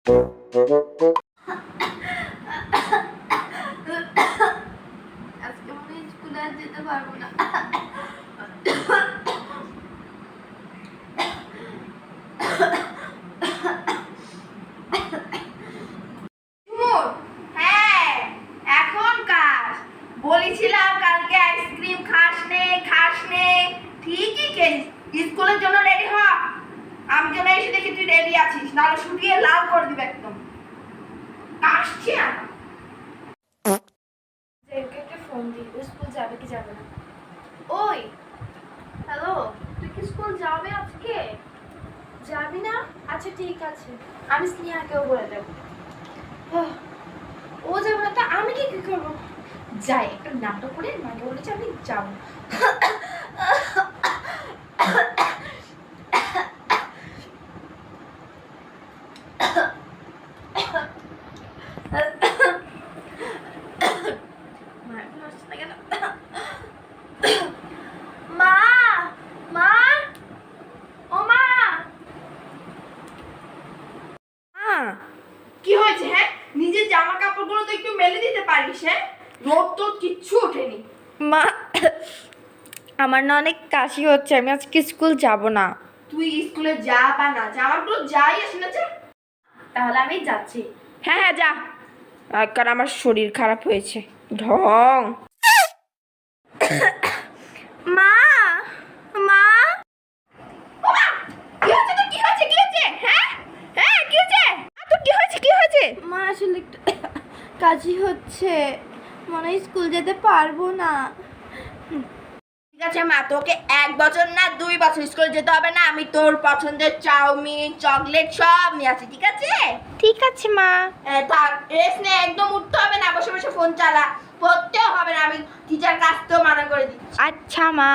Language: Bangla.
আজকে মনে হয় স্কুলে আর যেতে পারবো না। হ্যাঁ, এখন কাজ বলেছিলাম কালকে আইসক্রিম খাস নে ঠিকই খেয়েছিস। স্কুলের জন্য রেডি হ, আমি যেন এসে দেখি তুই রেডি আছিস, নাহলে শুকিয়ে লাল করে দিবে একদম। আসছি আমি। একটা ফোন দিই, স্কুল যাবে কি যাবে না। ওই হ্যালো, তুই কি স্কুল যাবে আজকে? যাবি না? আচ্ছা ঠিক আছে, আমি স্নেহাকেও বলে দেবো। ও যাবে না তা আমি কি করবো? যাই একটা নাটক করে মাকে বলেছি আমি যাবো। মা, মা, ও মা। কি হয়েছে? হ্যাঁ, নিজের জামা কাপড়গুলো তো একটু মেলে দিতে পারিস। হ্যাঁ, রোদ তো কিচ্ছু ওঠেনি। মা, আমার না অনেক কাশি হচ্ছে, আমি আজকে স্কুল যাব না। তুই স্কুলে যা বা না যা, আমারগুলো যাই আসে না যা। তাহলে আমি যাচ্ছি। হ্যাঁ হ্যাঁ যা, কারণ আমার শরীর খারাপ হয়েছে। ঢং। মা, মা, কি হয়েছে তো? কি হয়েছে? কি হয়েছে? হ্যাঁ হ্যাঁ, কি হয়েছে? তো কি হয়েছে? কি হয়েছে? মা আসলে একটু কাশি হচ্ছে, মনে হয় স্কুল যেতে পারবো না। ঠিক আছে মা, তোকে 1 বছর না 2 বছর স্কুলে যেতে হবে না। আমি তোর পছন্দের চাউমিন চকলেট সব নিয়ে আসি, ঠিক আছে? ঠিক আছে মা। থাক, রেস্ট নে, একদম উঠতে হবে না, বসে বসে ফোন চালা, পড়তেও হবে না। আমি টিচার কাছ থেকেও মানা করে দিচ্ছি। আচ্ছা মা।